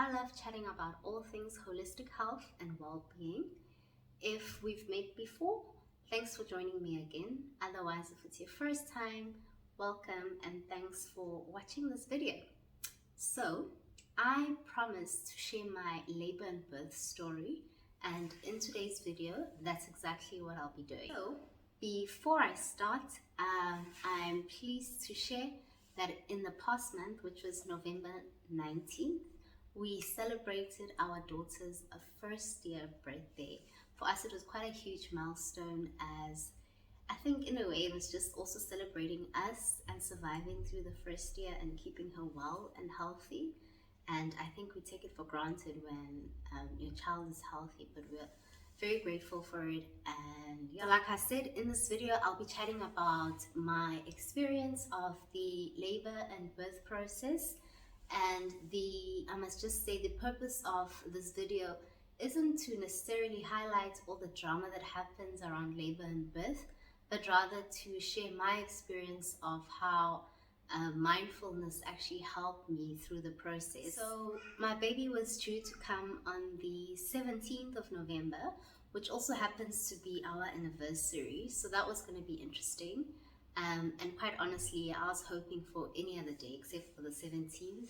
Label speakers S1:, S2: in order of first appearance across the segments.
S1: I love chatting about all things holistic health and well-being. If we've met before, thanks for joining me again. Otherwise, if it's your first time, welcome and thanks for watching this video. So, I promised to share my labor and birth story, and in today's video, that's exactly what I'll be doing. So, before I start, I'm pleased to share that in the past month, which was November 19th, we celebrated our daughter's first year birthday. For us, it was quite a huge milestone, as I think in a way it was just also celebrating us and surviving through the first year and keeping her well and healthy. And I think we take it for granted when your child is healthy, but we're very grateful for it. And yeah, like I said, in this video I'll be chatting about my experience of the labor and birth process. And I must just say, the purpose of this video isn't to necessarily highlight all the drama that happens around labor and birth, but rather to share my experience of how mindfulness actually helped me through the process. So my baby was due to come on the 17th of November, which also happens to be our anniversary. So that was going to be interesting. And quite honestly, I was hoping for any other day except for the 17th,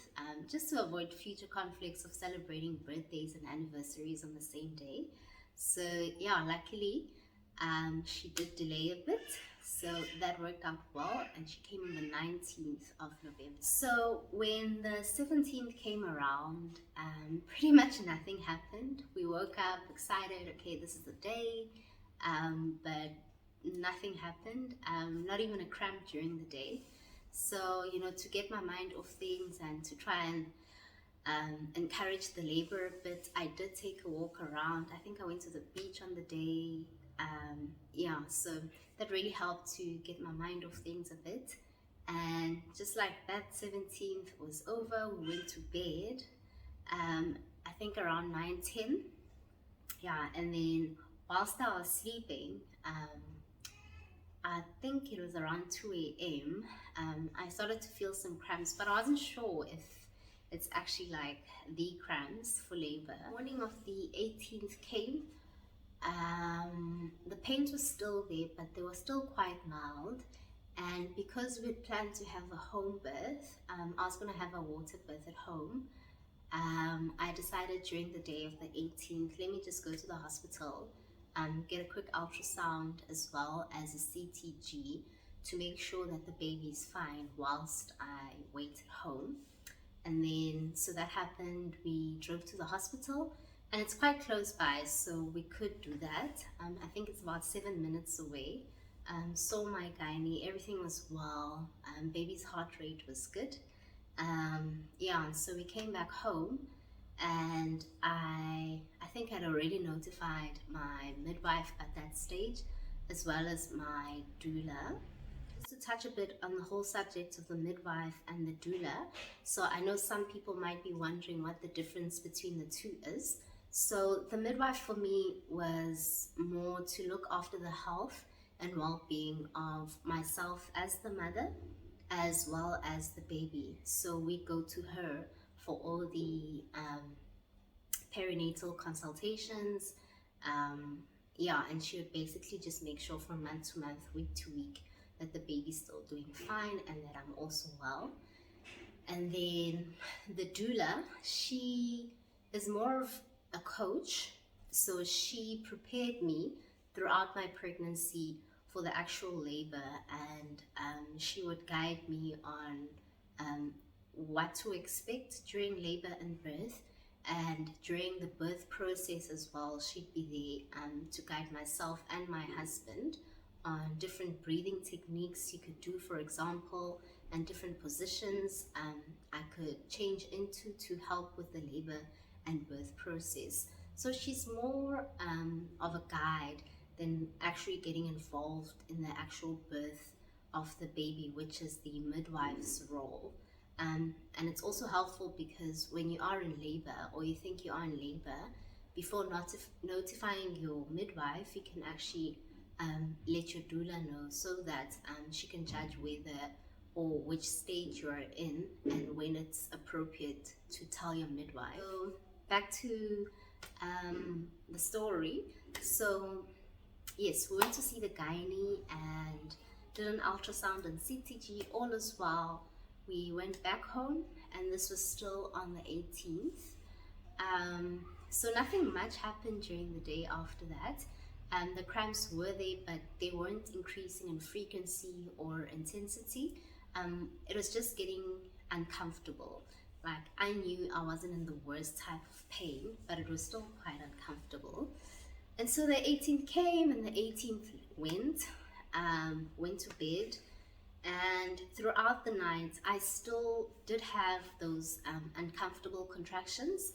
S1: just to avoid future conflicts of celebrating birthdays and anniversaries on the same day. So yeah, luckily, she did delay a bit, so that worked out well, and she came on the 19th of November. So when the 17th came around, pretty much nothing happened. We woke up excited, okay, this is the day, but nothing happened, not even a cramp during the day. So, to get my mind off things and to try and encourage the labor a bit, I did take a walk around. I think I went to the beach on the day. Yeah, so that really helped to get my mind off things a bit. And just like that, 17th was over, we went to bed, I think around 9-10. Yeah, and then whilst I was sleeping, I think it was around 2 a.m. I started to feel some cramps, but I wasn't sure if it's actually like the cramps for labor. The morning of the 18th came. The pains were still there, but they were still quite mild. And because we'd planned to have a home birth, I was going to have a water birth at home. I decided during the day of the 18th, let me just go to the hospital, get a quick ultrasound as well as a CTG to make sure that the baby's fine whilst I wait at home. And then, so that happened, we drove to the hospital, and it's quite close by, so we could do that. I think it's about 7 minutes away. Saw my gynae, everything was well, baby's heart rate was good. Yeah, so we came back home, and I think I'd already notified my midwife at that stage, as well as my doula. Just to touch a bit on the whole subject of the midwife and the doula, so I know some people might be wondering what the difference between the two is. So the midwife for me was more to look after the health and well-being of myself as the mother, as well as the baby. So we go to her for all the perinatal consultations. Yeah, and she would basically just make sure from month to month, week to week, that the baby's still doing fine and that I'm also well. And then the doula, she is more of a coach. So she prepared me throughout my pregnancy for the actual labor, and she would guide me on what to expect during labor and birth, and during the birth process as well. She'd be there to guide myself and my husband on different breathing techniques you could do, for example, and different positions I could change into to help with the labor and birth process. So she's more of a guide than actually getting involved in the actual birth of the baby, which is the midwife's role. And it's also helpful because when you are in labor, or you think you are in labor, before notifying your midwife, you can actually let your doula know, so that she can judge whether or which stage you are in and when it's appropriate to tell your midwife. So back to the story. So yes, we went to see the gynae and did an ultrasound and CTG. All as well, we went back home, and this was still on the 18th. So nothing much happened during the day after that. The cramps were there, but they weren't increasing in frequency or intensity. It was just getting uncomfortable. Like, I knew I wasn't in the worst type of pain, but it was still quite uncomfortable. And so the 18th came and the 18th went to bed. And throughout the night, I still did have those uncomfortable contractions.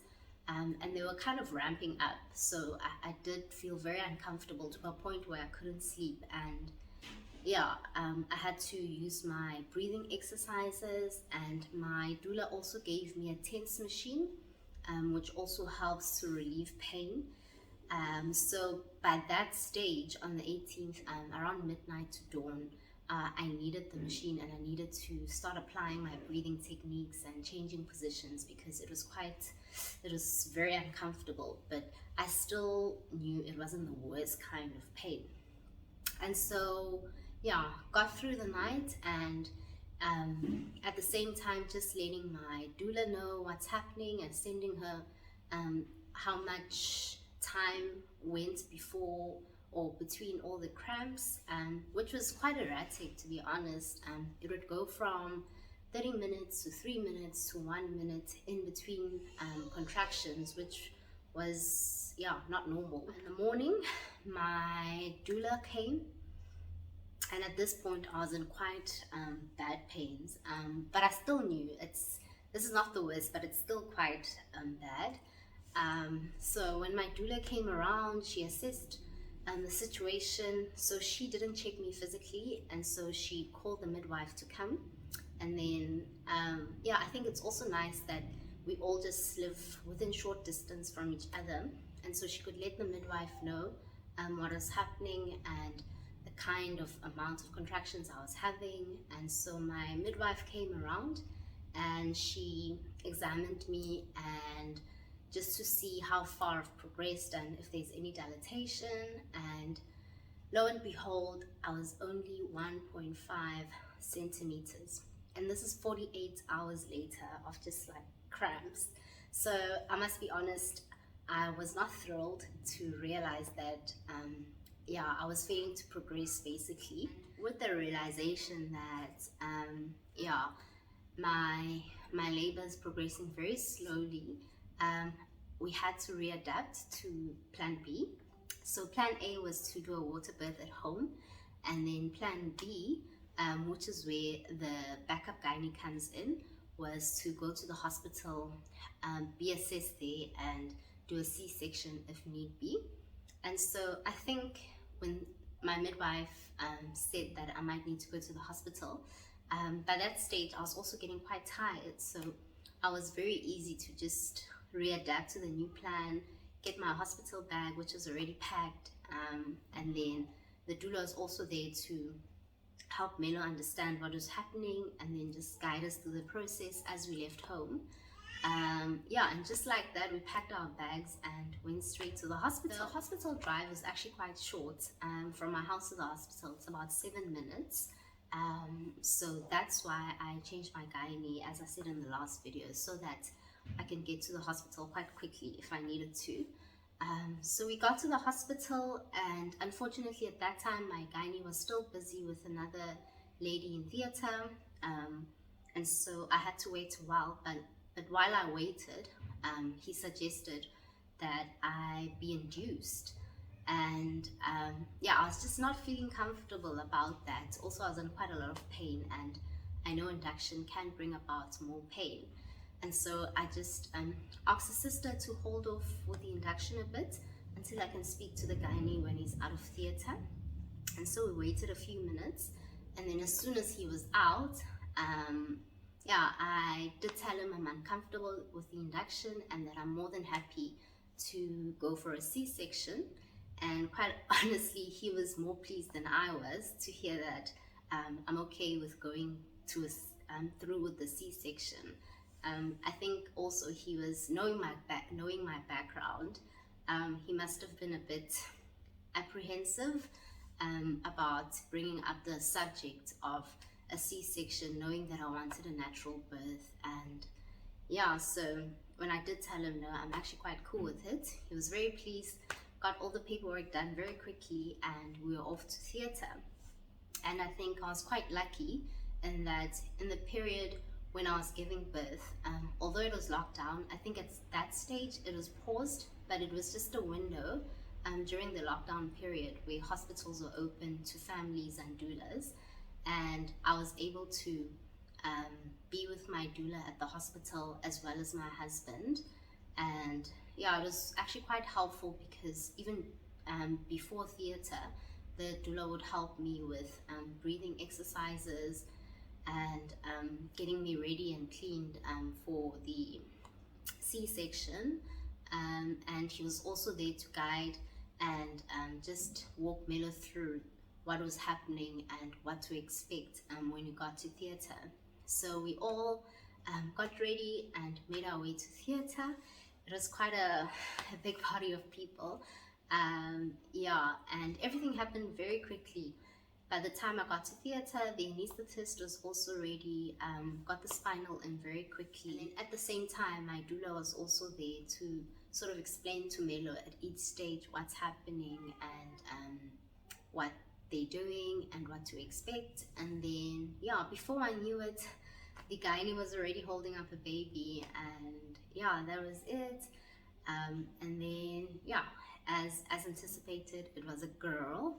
S1: And they were kind of ramping up. So I did feel very uncomfortable to a point where I couldn't sleep. And yeah, I had to use my breathing exercises, and my doula also gave me a TENS machine, which also helps to relieve pain. So by that stage on the 18th, around midnight to dawn, I needed the machine, and I needed to start applying my breathing techniques and changing positions, because it was very uncomfortable, but I still knew it wasn't the worst kind of pain. And so yeah, got through the night, and at the same time just letting my doula know what's happening and sending her how much time went before or between all the cramps, which was quite erratic, to be honest. It would go from 30 minutes to 3 minutes to 1 minute in between contractions, which was, yeah, not normal. In the morning, my doula came, and at this point I was in quite bad pains, but I still knew this is not the worst, but it's still quite bad. So when my doula came around, she assessed the situation. So she didn't check me physically, and so she called the midwife to come. And then yeah, I think it's also nice that we all just live within short distance from each other, and so she could let the midwife know what was happening and the kind of amount of contractions I was having. And so my midwife came around and she examined me, and just to see how far I've progressed and if there's any dilatation. And lo and behold, I was only 1.5 centimeters. And this is 48 hours later of just like cramps. So I must be honest, I was not thrilled to realize that, yeah, I was failing to progress basically. With the realization that, yeah, my labor is progressing very slowly, we had to readapt to plan B. So plan A was to do a water birth at home, and then plan B, which is where the backup gynae comes in, was to go to the hospital, be assessed there, and do a C-section if need be. And so I think when my midwife said that I might need to go to the hospital, by that stage I was also getting quite tired, so I was very easy to just readapt to the new plan, get my hospital bag, which was already packed, and then the doula was also there to help Melo understand what was happening, and then just guide us through the process as we left home. Yeah, and just like that, we packed our bags and went straight to the hospital. The hospital drive was actually quite short. From my house to the hospital, it's about 7 minutes. So that's why I changed my gynae, as I said in the last video, so that I can get to the hospital quite quickly if I needed to. So we got to the hospital, and unfortunately at that time my gynae was still busy with another lady in theatre, and so I had to wait a while. But while I waited, he suggested that I be induced, and yeah, I was just not feeling comfortable about that. Also, I was in quite a lot of pain, and I know induction can bring about more pain. And so I just asked the sister to hold off with the induction a bit until I can speak to the gynae when he's out of theatre. And so we waited a few minutes, and then as soon as he was out, yeah, I did tell him I'm uncomfortable with the induction and that I'm more than happy to go for a C-section. And quite honestly, he was more pleased than I was to hear that I'm okay with going through with the C-section. I think also he was knowing my background. He must have been a bit apprehensive about bringing up the subject of a C-section, knowing that I wanted a natural birth. And yeah, so when I did tell him no, I'm actually quite cool with it, he was very pleased, got all the paperwork done very quickly, and we were off to theatre. And I think I was quite lucky in that in the period when I was giving birth, although it was locked down, I think at that stage it was paused, but it was just a window during the lockdown period where hospitals were open to families and doulas. And I was able to be with my doula at the hospital as well as my husband. And yeah, it was actually quite helpful because even before theatre, the doula would help me with breathing exercises and getting me ready and cleaned for the C-section. And he was also there to guide and just walk Melo through what was happening and what to expect when we got to theatre. So we all got ready and made our way to theatre. It was quite a big party of people. Yeah, and everything happened very quickly. By the time I got to theatre, the anaesthetist was also ready, got the spinal in very quickly. And then at the same time, my doula was also there to sort of explain to Melo at each stage what's happening and what they're doing and what to expect. And then, yeah, before I knew it, the gynae was already holding up a baby, and yeah, that was it. And then, yeah, as anticipated, it was a girl.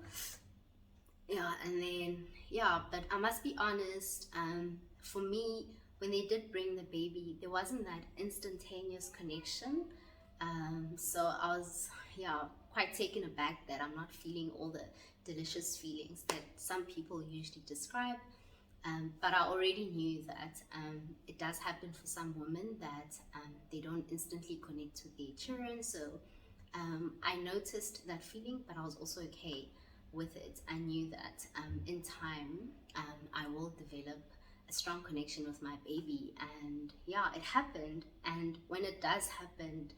S1: Yeah, and then, yeah, but I must be honest, for me, when they did bring the baby, there wasn't that instantaneous connection. So I was, yeah, quite taken aback that I'm not feeling all the delicious feelings that some people usually describe. But I already knew that it does happen for some women that they don't instantly connect with their children. So I noticed that feeling, but I was also okay with it. I knew that in time I will develop a strong connection with my baby. And yeah, it happened. And when it does happen,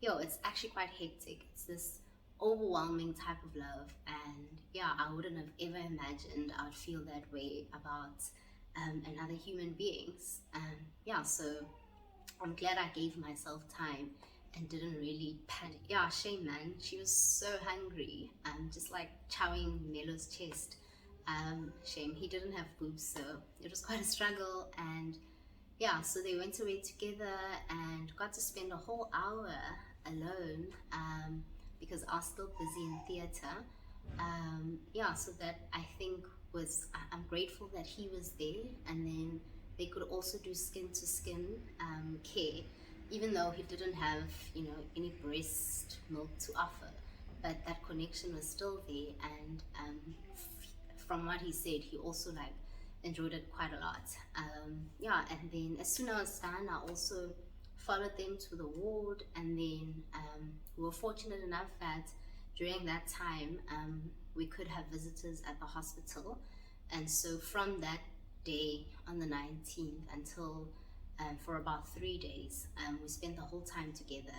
S1: it's actually quite hectic. It's this overwhelming type of love, and yeah, I wouldn't have ever imagined I would feel that way about another human beings. Yeah, so I'm glad I gave myself time and didn't really panic. Yeah, shame, man. She was so hungry, just like chowing Melo's chest. Shame he didn't have boobs, so it was quite a struggle. And yeah, so they went away together and got to spend a whole hour alone because I was still busy in theatre. Yeah, so that I think I'm grateful that he was there, and then they could also do skin to skin care, even though he didn't have any breast milk to offer, but that connection was still there. And from what he said, he also enjoyed it quite a lot. Yeah, and then as soon as I was done, I also followed them to the ward, and then we were fortunate enough that during that time we could have visitors at the hospital. And so from that day on the 19th until for about 3 days, we spent the whole time together.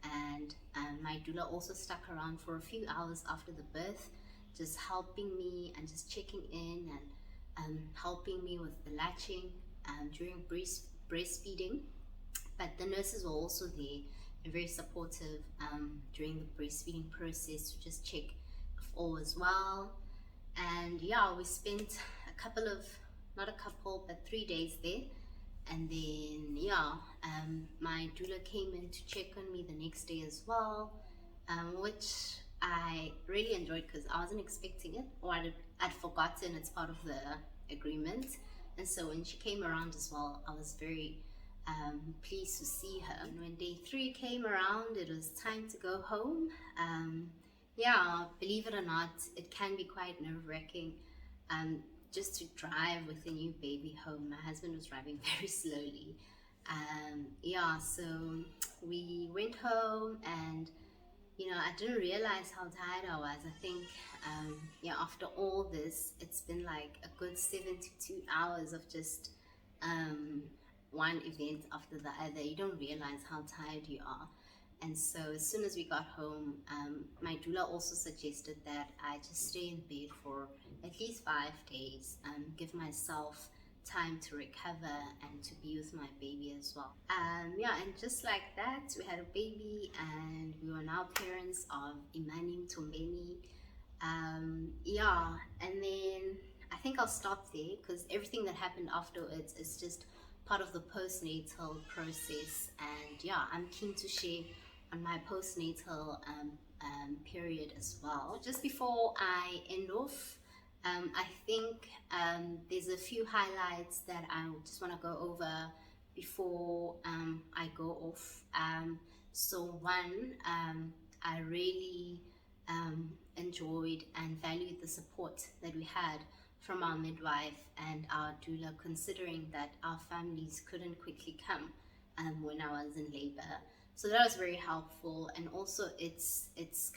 S1: And my doula also stuck around for a few hours after the birth, just helping me and just checking in and helping me with the latching during breastfeeding. But the nurses were also there and very supportive during the breastfeeding process to just check if all was well. And yeah, we spent not a couple, but 3 days there. And then yeah, my doula came in to check on me the next day as well, which I really enjoyed because I wasn't expecting it, or I'd forgotten it's part of the agreement. And so when she came around as well, I was very pleased to see her. And when day 3 came around, it was time to go home. Yeah, believe it or not, it can be quite nerve-wracking just to drive with a new baby home. My husband was driving very slowly. Yeah, so we went home, and I didn't realize how tired I was. I think, after all this, it's been like a good 72 hours of just um, one event after the other. You don't realize how tired you are. And so, as soon as we got home, my doula also suggested that I just stay in bed for at least 5 days, give myself time to recover and to be with my baby as well. And just like that, we had a baby, and we were now parents of Imani Tombeni. And then I think I'll stop there because everything that happened afterwards is just part of the postnatal process. And yeah, I'm keen to share on my postnatal period as well. Just before I end off, I think there's a few highlights that I just want to go over before I go off. So one, I really enjoyed and valued the support that we had from our midwife and our doula, considering that our families couldn't quickly come when I was in labor. So that was very helpful, and also it's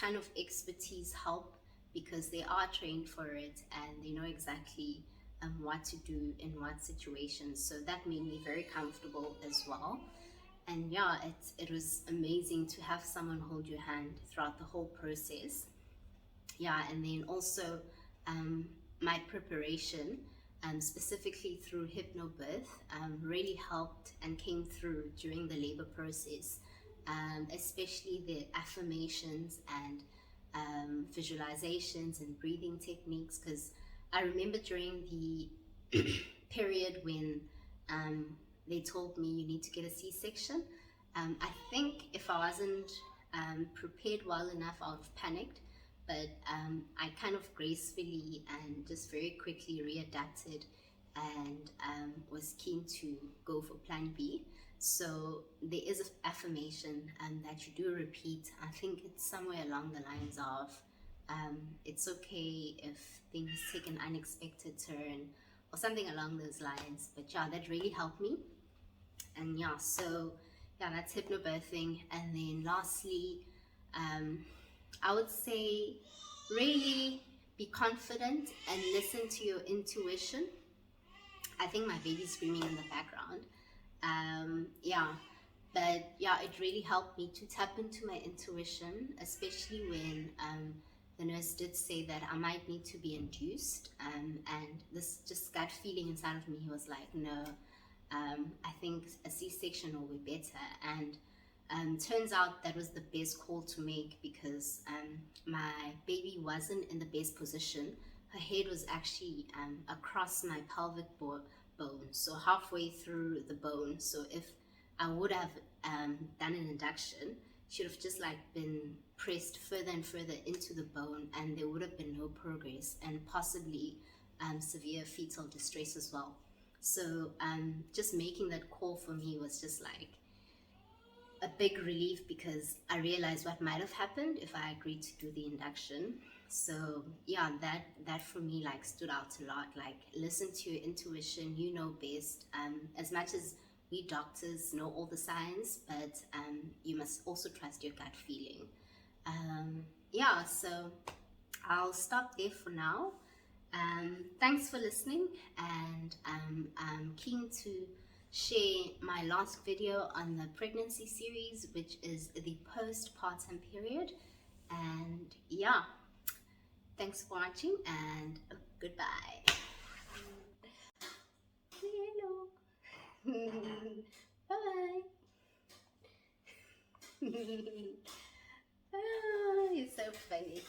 S1: kind of expertise help because they are trained for it and they know exactly what to do in what situations. So that made me very comfortable as well. And yeah, it was amazing to have someone hold your hand throughout the whole process. Yeah, and then also my preparation, specifically through hypnobirth, really helped and came through during the labor process, especially the affirmations and visualizations and breathing techniques, because I remember during the period when they told me you need to get a C-section. I think if I wasn't prepared well enough, I would have panicked, but I kind of gracefully and just very quickly readapted and was keen to go for plan B. So there is an affirmation that you do repeat. I think it's somewhere along the lines of it's okay if things take an unexpected turn or something along those lines. But yeah, that really helped me. And yeah, so yeah, that's hypnobirthing. And then lastly, I would say really be confident and listen to your intuition. I think my baby's screaming in the background. But yeah, it really helped me to tap into my intuition, especially when the nurse did say that I might need to be induced. And this just gut feeling inside of me was like, no, I think a C-section will be better. And turns out that was the best call to make because my baby wasn't in the best position. Her head was actually across my pelvic bone, so halfway through the bone. So if I would have done an induction, she would have just like been pressed further and further into the bone, and there would have been no progress and possibly severe fetal distress as well. So just making that call for me was just like a big relief because I realized what might have happened if I agreed to do the induction. So yeah, that for me like stood out a lot. Like, listen to your intuition, you know best. As much as we doctors know all the science, but you must also trust your gut feeling. So I'll stop there for now. Thanks for listening, and I'm keen to share my last video on the pregnancy series, which is the postpartum period. And yeah, thanks for watching, and goodbye. Hello. Bye. You're so funny.